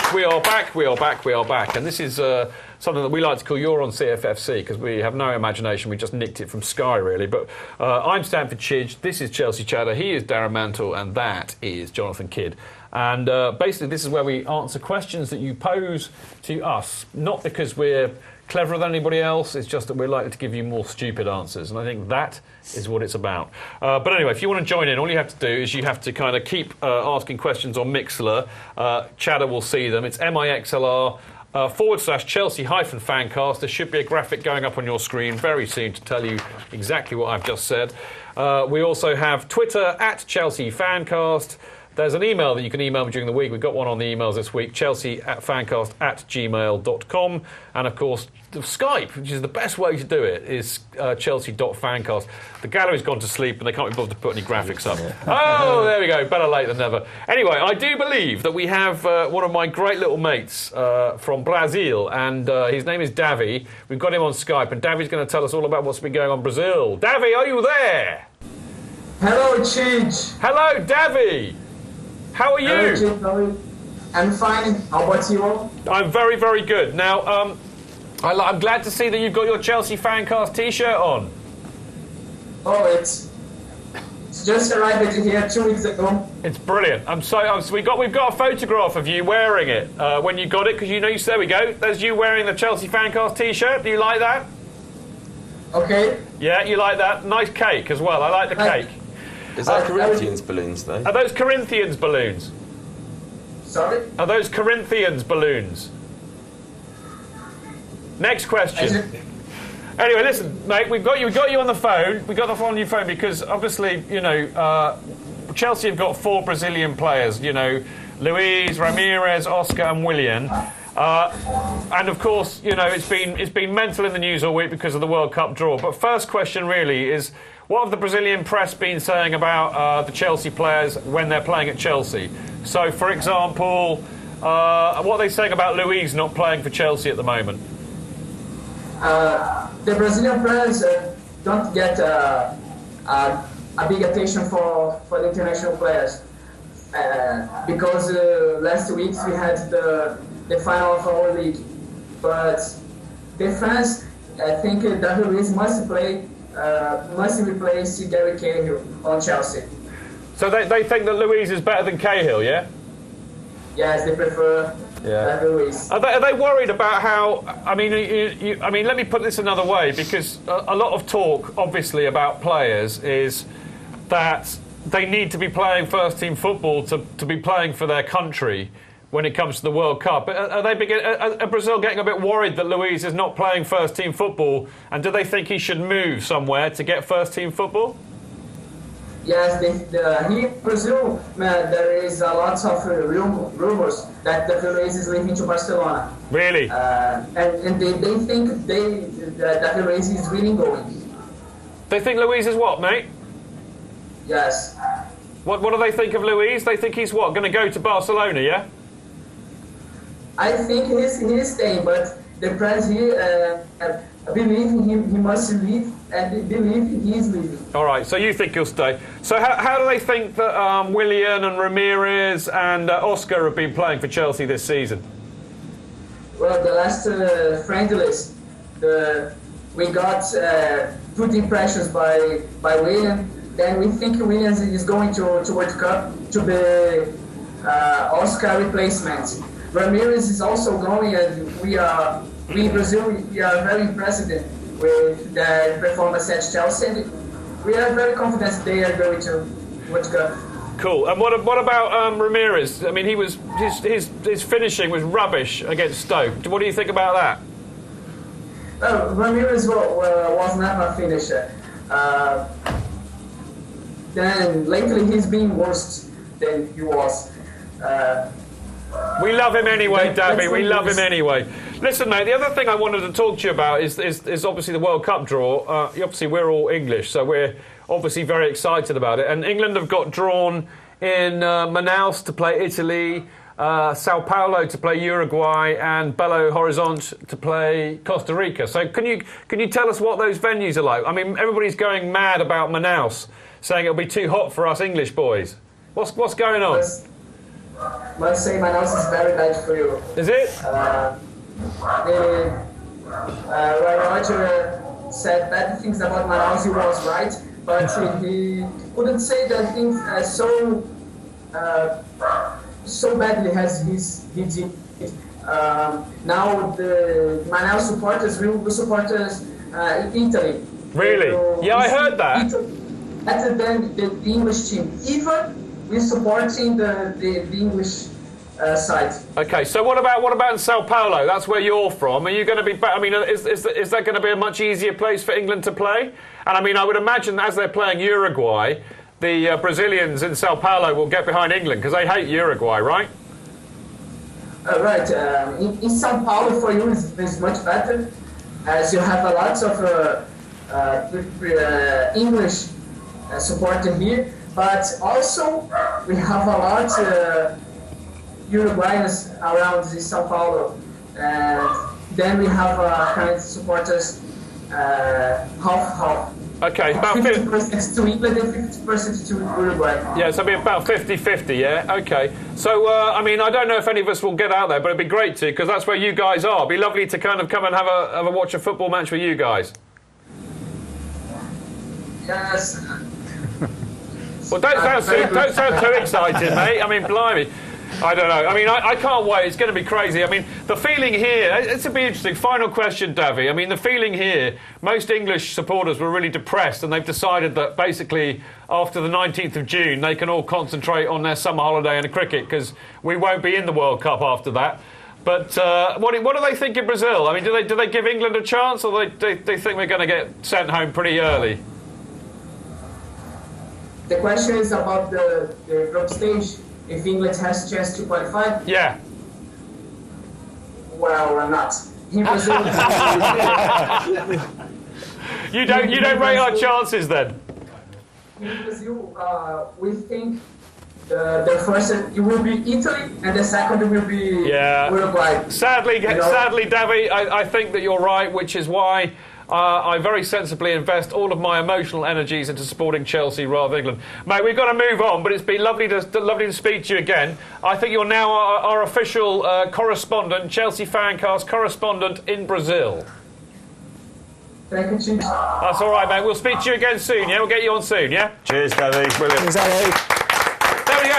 back, we are back, we are back, we are back. And this is something that we like to call You're on CFFC, because we have no imagination, we just nicked it from Sky, really. But I'm Stanford Chidge, this is Chelsea Chatter, he is Darren Mantle, and that is Jonathan Kidd. And basically this is where we answer questions that you pose to us, not because we're cleverer than anybody else, it's just that we're likely to give you more stupid answers, and I think that is what it's about. But anyway, if you want to join in, all you have to do is you have to kind of keep asking questions on Mixlr. Chatter will see them. It's MIXLR /Chelsea-FanCast. There should be a graphic going up on your screen very soon to tell you exactly what I've just said. We also have Twitter @ChelseaFancast. There's an email that you can email me during the week. We've got one on the emails this week, chelsea@fancast@gmail.com. And, of course, the Skype, which is the best way to do it, is chelsea.fancast. The gallery's gone to sleep and they can't be bothered to put any graphics up. Oh, there we go. Better late than never. Anyway, I do believe that we have one of my great little mates from Brazil, and his name is Davy. We've got him on Skype, and Davy's going to tell us all about what's been going on in Brazil. Davy, are you there? Hello, Chidge. Hello, Davy. How are you? Hello, Chidge. I'm fine. How about you all? I'm very, very good. Now, I'm glad to see that you've got your Chelsea Fancast T-shirt on. Oh, it's just arrived here 2 weeks ago. It's brilliant. We've got a photograph of you wearing it when you got it, because there we go. There's you wearing the Chelsea Fancast T-shirt. Do you like that? Okay. Yeah, you like that. Nice cake as well. I like the cake. Is that Corinthians balloons, though? Are those Corinthians balloons? Sorry? Are those Corinthians balloons? Next question. Anyway, listen, mate, we've got you on the phone. We got the phone on your phone because, obviously, Chelsea have got 4 Brazilian players, Luis, Ramirez, Oscar and Willian. And, of course, it's been mental in the news all week because of the World Cup draw. But first question, really, is what have the Brazilian press been saying about the Chelsea players when they're playing at Chelsea? So, for example, what are they saying about Luis not playing for Chelsea at the moment? The Brazilian players don't get a big attention for the international players because last week we had the final of our league. But the fans think that Luis must replace Gary Cahill on Chelsea. So they think that Luis is better than Cahill, yeah? Yes, they prefer Luis. Are they worried about how? I mean, let me put this another way, because a lot of talk, obviously, about players is that they need to be playing first-team football to be playing for their country when it comes to the World Cup. Are Brazil getting a bit worried that Luis is not playing first-team football, and do they think he should move somewhere to get first-team football? Yes, here in Brazil, there is a lot of rumors that Luis is leaving to Barcelona. Really? And they think that Luis is really going. They think Luis is what, mate? Yes. What do they think of Luis? They think he's what, going to go to Barcelona, yeah? I think he's staying, but the press here believe he must leave, and they believe he's leaving. All right, so you think he'll stay. So how do they think that Willian and Ramirez and Oscar have been playing for Chelsea this season? Well, the last friendlies, we got good impressions by Willian. Then we think Williams is going to World Cup to be Oscar replacement. Ramirez is also going, and we in Brazil, we are very impressed with their performance at Chelsea. We are very confident they are going to World Cup. Cool. And what about Ramirez? I mean, his finishing was rubbish against Stoke. What do you think about that? Ramirez was never a finisher. Then lately he's been worse than he was. We love him anyway, Davy. We love him anyway. Listen, mate, the other thing I wanted to talk to you about is obviously the World Cup draw. Obviously, we're all English, so we're obviously very excited about it. And England have got drawn in Manaus to play Italy, Sao Paulo to play Uruguay, and Belo Horizonte to play Costa Rica. So can you tell us what those venues are like? I mean, everybody's going mad about Manaus, saying it'll be too hot for us English boys. What's going on? must say Manaus is very bad for you. Is it? Roy Roger said bad things about Manaus. He was right, but he couldn't say that things so badly as he did. Now the Manaus supporters will support us in Italy. Really? Yeah, I heard that. Better than the English team. Even we're supporting the English side. Okay, so what about in Sao Paulo? That's where you're from. Are you going to be? I mean, is that going to be a much easier place for England to play? And I mean, I would imagine as they're playing Uruguay, the Brazilians in Sao Paulo will get behind England because they hate Uruguay, right? Right. In Sao Paulo, for you is much better, as you have a lot of English supporter here, but also we have a lot Uruguayans around in Sao Paulo, and then we have kind of supporters half. Okay, about 50% to England and 50% to Uruguay. Yeah, so it'll be about 50-50, yeah? Okay. So, I mean, I don't know if any of us will get out there, but it'd be great to, because that's where you guys are. It'd be lovely to kind of come and have a watch a football match with you guys. Yes. Well, don't sound too excited, mate. I mean, blimey. I don't know. I mean, I can't wait. It's going to be crazy. I mean, the feeling here, it's going to be interesting. Final question, Davy. I mean, the feeling here, most English supporters were really depressed, and they've decided that basically after the 19th of June, they can all concentrate on their summer holiday and cricket because we won't be in the World Cup after that. But what do they think in Brazil? I mean, do they give England a chance, or they think we're going to get sent home pretty early? The question is about the group stage. If England has a chance to qualify? Yeah. Well, not. In Brazil, you don't rate our chances then? in Brazil, we think the first it will be Italy and the second will be Uruguay. Sadly, Davy, I think that you're right, which is why I very sensibly invest all of my emotional energies into supporting Chelsea rather than England. Mate, we've got to move on, but it's been lovely to speak to you again. I think you're now our official correspondent, Chelsea FanCast correspondent in Brazil. Thank you, Chief. That's all right, mate. We'll speak to you again soon, yeah? We'll get you on soon, yeah? Cheers, Davy. Brilliant. Exactly. There we go.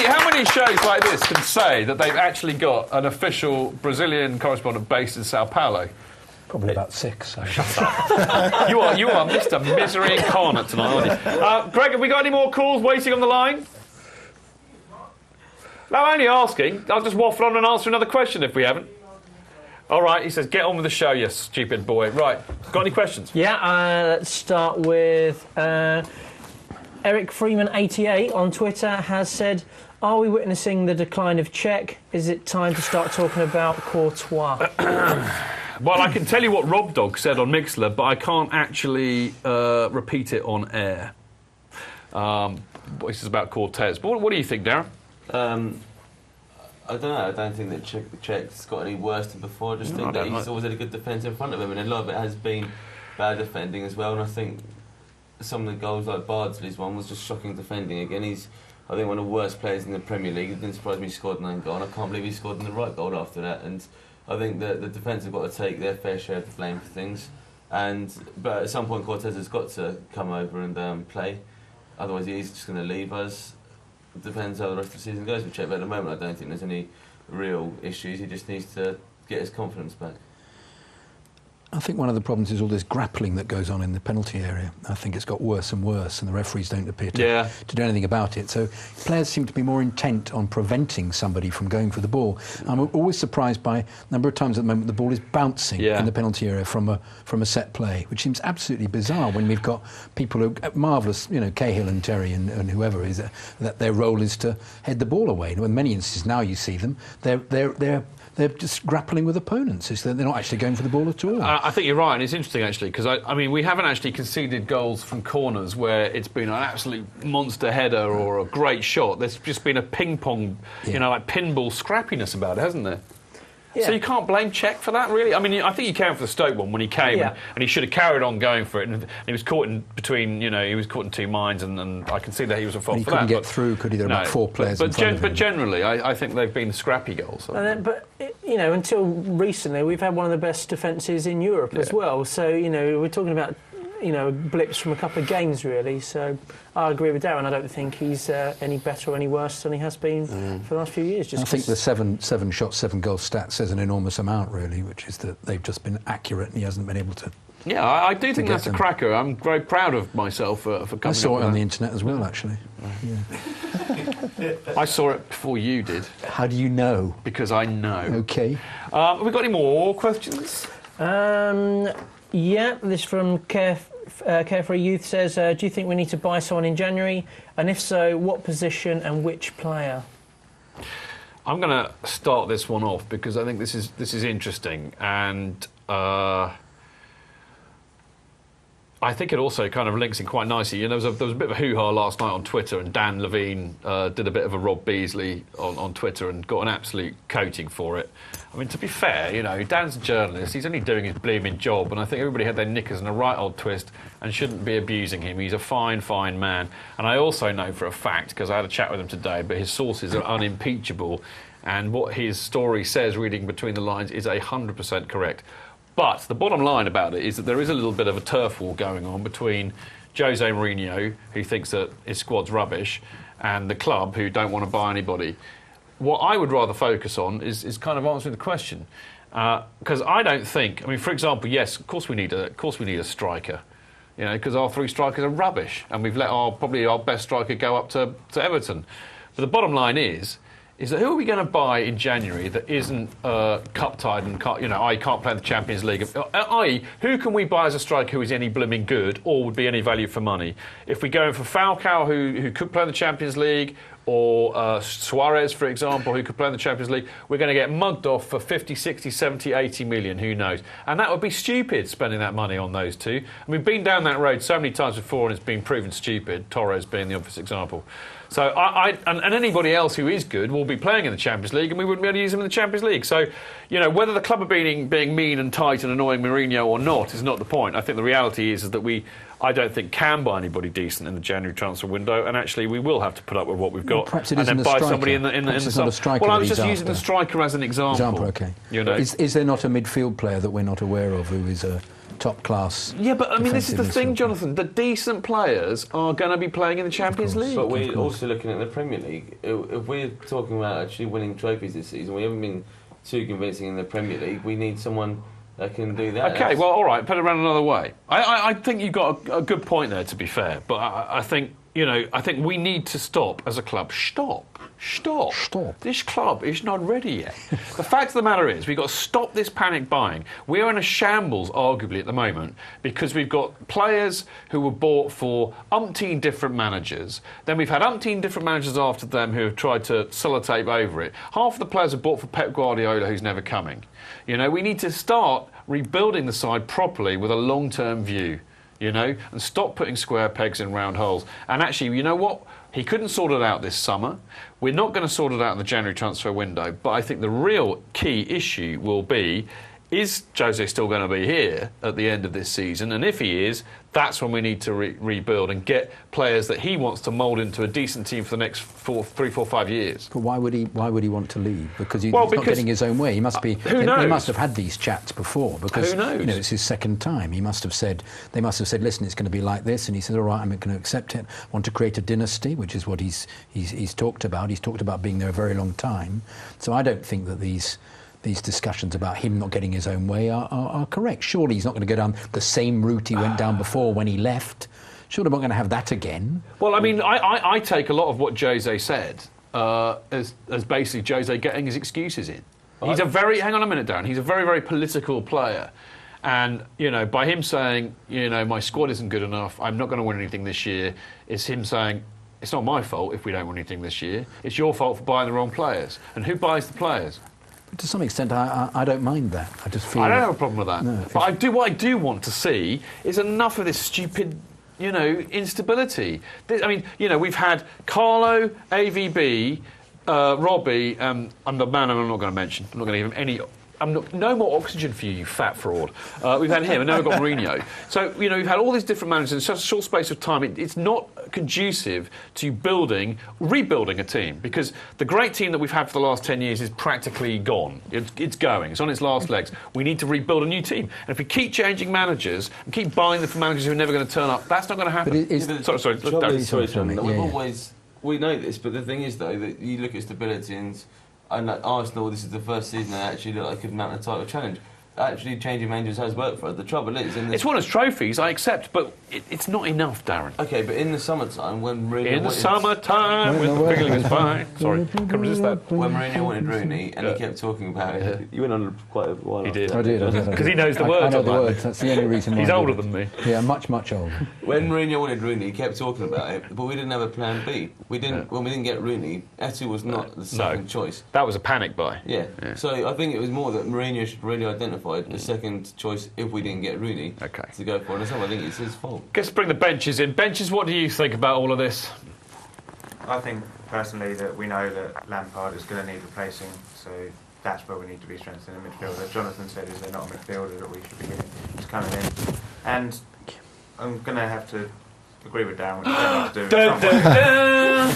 How many shows like this can say that they've actually got an official Brazilian correspondent based in Sao Paulo? Probably about 6. So. Shut up. You are Mr. Misery incarnate tonight, aren't you? Greg, have we got any more calls waiting on the line? No, I'm only asking. I'll just waffle on and answer another question if we haven't. All right, he says, get on with the show, you stupid boy. Right, got any questions? Yeah, let's start with Eric Freeman 88 on Twitter has said, are we witnessing the decline of Czech? Is it time to start talking about Courtois? Well, I can tell you what Rob Dog said on Mixler, but I can't actually repeat it on air. This is about Cortez. But what do you think, Darren? I don't know. I don't think that Czech's got any worse than before. I just think that he's always had a good defence in front of him, and a lot of it has been bad defending as well. And I think some of the goals, like Bardsley's one, was just shocking defending. Again, he's, I think, one of the worst players in the Premier League. It didn't surprise me he scored 9 goals. I can't believe he scored in the right goal after that. And I think that the defence have got to take their fair share of the blame for things. But at some point, Cortez has got to come over and play. Otherwise, he's just going to leave us. It depends how the rest of the season goes with Czech. But at the moment, I don't think there's any real issues. He just needs to get his confidence back. I think one of the problems is all this grappling that goes on in the penalty area. I think it's got worse and worse, and the referees don't appear to do anything about it. So players seem to be more intent on preventing somebody from going for the ball. I'm always surprised by a number of times at the moment the ball is bouncing in the penalty area from a set play, which seems absolutely bizarre when we've got people who are marvellous, you know, Cahill and Terry and whoever is that their role is to head the ball away. And in many instances now you see them, they're just grappling with opponents. They're not actually going for the ball at all. I think you're right, and it's interesting actually because I mean we haven't actually conceded goals from corners where it's been an absolute monster header or a great shot. There's just been a ping pong, you know, like pinball scrappiness about it, hasn't there? Yeah. So you can't blame Cech for that, really? I mean, I think you can for the Stoke one when he came and he should have carried on going for it. And he was caught in between, he was caught in two minds, and I can see that he was at fault for that. He couldn't get through, could he? There were about 4 players in front of him. But generally, I think they've been scrappy goals. Until recently, we've had one of the best defences in Europe as well. So, we're talking about blips from a couple of games, really. So I agree with Darren. I don't think he's any better or any worse than he has been for the last few years. I think the 7 shots, 7 goals stat says an enormous amount, really, which is that they've just been accurate and he hasn't been able to. Yeah, I do think that's a cracker. I'm very proud of myself for coming up. I saw it on the internet as well, actually. Yeah. I saw it before you did. How do you know? Because I know. OK. Have we got any more questions? Yeah, this from Carefree Youth says, do you think we need to buy someone in January? And if so, what position and which player? I'm going to start this one off because I think this is interesting, and I think it also kind of links in quite nicely. There was a bit of a hoo-ha last night on Twitter, and Dan Levine did a bit of a Rob Beasley on Twitter and got an absolute coating for it. I mean, to be fair, Dan's a journalist. He's only doing his blooming job, and I think everybody had their knickers in a right old twist and shouldn't be abusing him. He's a fine, fine man. And I also know for a fact, because I had a chat with him today, but his sources are unimpeachable, and what his story says, reading between the lines, is 100% correct. But the bottom line about it is that there is a little bit of a turf war going on between Jose Mourinho, who thinks that his squad's rubbish, and the club, who don't want to buy anybody. What I would rather focus on is kind of answering the question, because I don't think. I mean, for example, yes, of course we need a striker, because our 3 strikers are rubbish, and we've let probably our best striker go up to Everton. But the bottom line is that who are we going to buy in January that isn't cup-tied and can't play in the Champions League? I.e., who can we buy as a striker who is any blooming good or would be any value for money? If we go in for Falcao, who could play in the Champions League, or Suarez, for example, who could play in the Champions League, we're going to get mugged off for 50, 60, 70, 80 million, who knows? And that would be stupid, spending that money on those two. And we've been down that road so many times before and it's been proven stupid, Torres being the obvious example. So and anybody else who is good will be playing in the Champions League, and we wouldn't be able to use them in the Champions League. So, whether the club are being mean and tight and annoying Mourinho or not is not the point. I think the reality is that I don't think can buy anybody decent in the January transfer window, and actually we will have to put up with what we've got, and then buy somebody in the summer. Well, I was just using the striker as an example. Okay. Is there not a midfield player that we're not aware of who is a top class? Yeah, but I mean, this is the thing, Jonathan. The decent players are going to be playing in the Champions League. But we're also looking at the Premier League. If we're talking about actually winning trophies this season, we haven't been too convincing in the Premier League. We need someone that can do that. Okay, well, all right, put it around another way. I think you've got a good point there, to be fair. But I think we need to stop as a club. Stop. This club is not ready yet. The fact of the matter is, we've got to stop this panic buying. We are in a shambles, arguably, at the moment, because we've got players who were bought for umpteen different managers. Then we've had umpteen different managers after them who have tried to sellotape over it. Half of the players are bought for Pep Guardiola, who's never coming. We need to start rebuilding the side properly with a long-term view, and stop putting square pegs in round holes. And actually, you know what? He couldn't sort it out this summer. We're not going to sort it out in the January transfer window. But I think the real key issue will be, is Jose still going to be here at the end of this season? And if he is, that's when we need to rebuild and get players that he wants to mould into a decent team for the next 3, 4, 5 years. But why would he want to leave? Because he's not getting his own way. He must be. Who knows? He must have had these chats before. Because who knows? It's his second time. They must have said, listen, it's going to be like this, and he said, all right, I'm going to accept it. I want to create a dynasty, which is what he's talked about. He's talked about being there a very long time. So I don't think that these discussions about him not getting his own way are correct. Surely he's not going to go down the same route he went down before when he left. Surely we're not going to have that again. Well, I mean, I take a lot of what Jose said as basically Jose getting his excuses in. He's hang on a minute, Darren, he's a very, very political player. And, by him saying, my squad isn't good enough, I'm not going to win anything this year, it's him saying, it's not my fault if we don't win anything this year, it's your fault for buying the wrong players. And who buys the players? To some extent, I don't mind that. I just feel... I don't have a problem with that. No, but what I do want to see is enough of this stupid, instability. We've had Carlo, AVB, Robbie, and the man I'm not going to mention. I'm not going to give him any no more oxygen for you, you fat fraud. We've had him, and now we've got Mourinho. So, we've had all these different managers in such a short space of time. It's not conducive to rebuilding a team, because the great team that we've had for the last 10 years is practically gone. It's going. It's on its last legs. We need to rebuild a new team. And if we keep changing managers and keep buying them for managers who are never going to turn up, that's not going to happen. Sorry. We know this, but the thing is, though, that you look at stability and like Arsenal, this is the first season they actually look like could mount a title challenge. Actually, changing managers has worked for us. The trouble is... It's won us trophies, I accept, but it's not enough, Darren. OK, but in the summertime, when Mourinho... In the summertime, when the feeling is fine... Sorry, can't resist that. When Mourinho wanted Rooney, and he kept talking about it... You went on quite a while. He did. I did. Because he knows the words. I know the words. That's the only reason why. He's older than me. Yeah, much, much older. When Mourinho wanted Rooney, he kept talking about it, but we didn't have a plan B. When we didn't get Rooney, Eto'o was not the second choice. That was a panic buy. Yeah. So I think it was more that Mourinho should really identify the second choice if we didn't get Rooney to go for. And I think it's his fault. Let's bring the benches in. Benches, what do you think about all of this? I think personally that we know that Lampard is going to need replacing, so that's where we need to be strengthening the midfield. As Jonathan said, is they're not a midfielder that we should be getting. He's coming in, and I'm going to have to agree with Darren.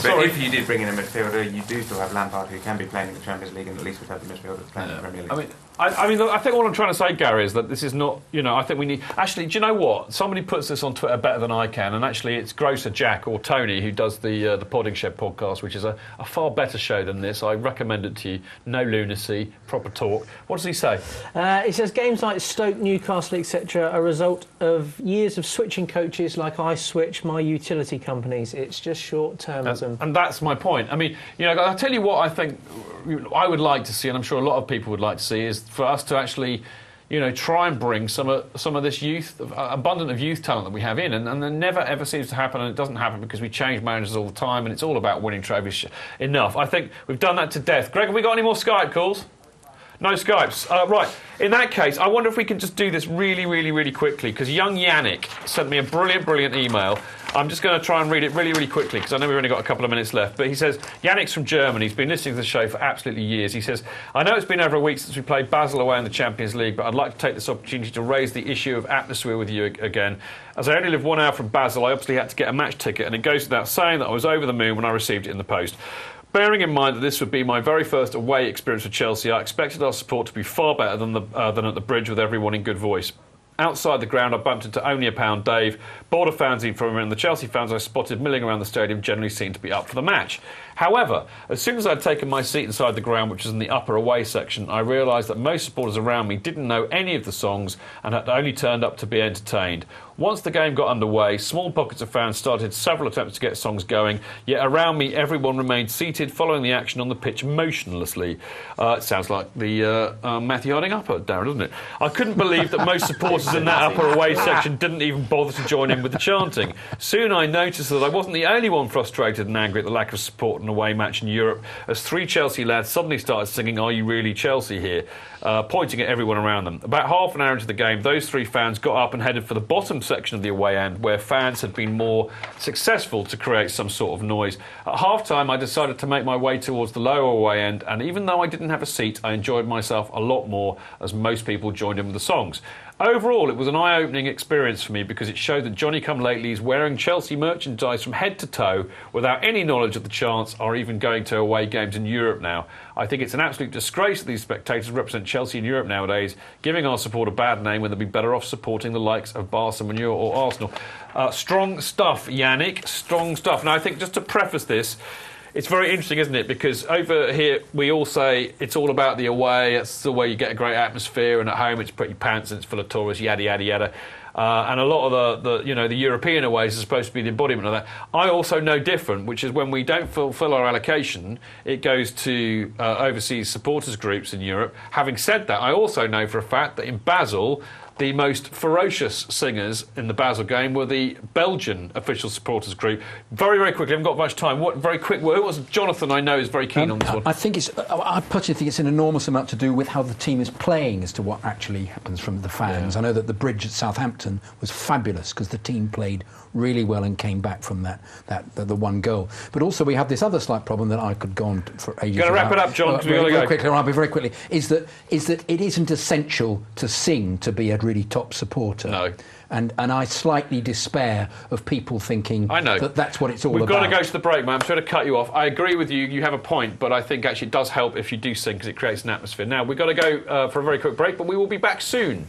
But if you did bring in a midfielder, you do still have Lampard, who can be playing in the Champions League, and at least would have the midfielder playing in the Premier League. I mean, I think what I'm trying to say, Gary, is that this is not, I think we need... Actually, do you know what? Somebody puts this on Twitter better than I can, and actually it's Grocer Jack or Tony who does the Podding Shed podcast, which is a far better show than this. I recommend it to you. No lunacy, proper talk. What does he say? He says games like Stoke, Newcastle, etc. are a result of years of switching coaches like I switch my utility companies. It's just short-termism. And that's my point. I mean, I'll tell you what I think I would like to see, and I'm sure a lot of people would like to see, is for us to actually, try and bring some of this abundant of youth talent that we have in, and it never ever seems to happen, and it doesn't happen because we change managers all the time, and it's all about winning trophies. Enough. I think we've done that to death. Greg, have we got any more Skype calls? No Skypes. Right. In that case, I wonder if we can just do this really, really, really quickly, because young Yannick sent me a brilliant, brilliant email. I'm just going to try and read it really, really quickly, because I know we've only got a couple of minutes left. But he says, Yannick's from Germany. He's been listening to the show for absolutely years. He says, I know it's been over a week since we played Basel away in the Champions League, but I'd like to take this opportunity to raise the issue of atmosphere with you again. As I only live 1 hour from Basel, I obviously had to get a match ticket, and it goes without saying that I was over the moon when I received it in the post. Bearing in mind that this would be my very first away experience for Chelsea, I expected our support to be far better than at the bridge with everyone in good voice. Outside the ground, I bumped into Only a Pound Dave, bought a fanzine from him, and the Chelsea fans I spotted milling around the stadium generally seemed to be up for the match. However, as soon as I'd taken my seat inside the ground, which was in the upper away section, I realised that most supporters around me didn't know any of the songs and had only turned up to be entertained. Once the game got underway, small pockets of fans started several attempts to get songs going, yet around me everyone remained seated, following the action on the pitch motionlessly. It sounds like the Matthew Harding upper, Darren, doesn't it? I couldn't believe that most supporters in that upper away section didn't even bother to join in with the chanting. Soon I noticed that I wasn't the only one frustrated and angry at the lack of support in an away match in Europe, as 3 Chelsea lads suddenly started singing Are You Really Chelsea Here, pointing at everyone around them. About half an hour into the game, those 3 fans got up and headed for the bottom section of the away end, where fans had been more successful to create some sort of noise. At half-time, I decided to make my way towards the lower away end, and even though I didn't have a seat, I enjoyed myself a lot more, as most people joined in with the songs. Overall, it was an eye-opening experience for me because it showed that Johnny-come-lately is wearing Chelsea merchandise from head to toe without any knowledge of the chants or even going to away games in Europe now. I think it's an absolute disgrace that these spectators represent Chelsea in Europe nowadays, giving our support a bad name when they'd be better off supporting the likes of Barcelona or Arsenal. Strong stuff, Yannick, strong stuff. Now, I think just to preface this, it's very interesting, isn't it? Because over here we all say it's all about the away. It's the way you get a great atmosphere, and at home it's pretty pants and it's full of tourists, yada yada yada. And a lot of the European aways are supposed to be the embodiment of that. I also know different, which is when we don't fulfil our allocation, it goes to overseas supporters groups in Europe. Having said that, I also know for a fact that in Basel, the most ferocious singers in the Basel game were the Belgian official supporters group. Very, very quickly, I haven't got much time. What very quick? Who was Jonathan? I know is very keen on this one. I personally think it's an enormous amount to do with how the team is playing as to what actually happens from the fans. I know that the bridge at Southampton was fabulous because the team played really well and came back from the one goal. But also we have this other slight problem that I could go on for ages. Going to wrap it up, John. Because we've got to go quickly. I'll be very quickly. Is that it isn't essential to sing to be a really top supporter. No. And I slightly despair of people thinking that's what it's all about. We've got to go to the break, man. I'm trying to cut you off. I agree with you. You have a point, but I think actually it does help if you do sing because it creates an atmosphere. Now, we've got to go for a very quick break, but we will be back soon.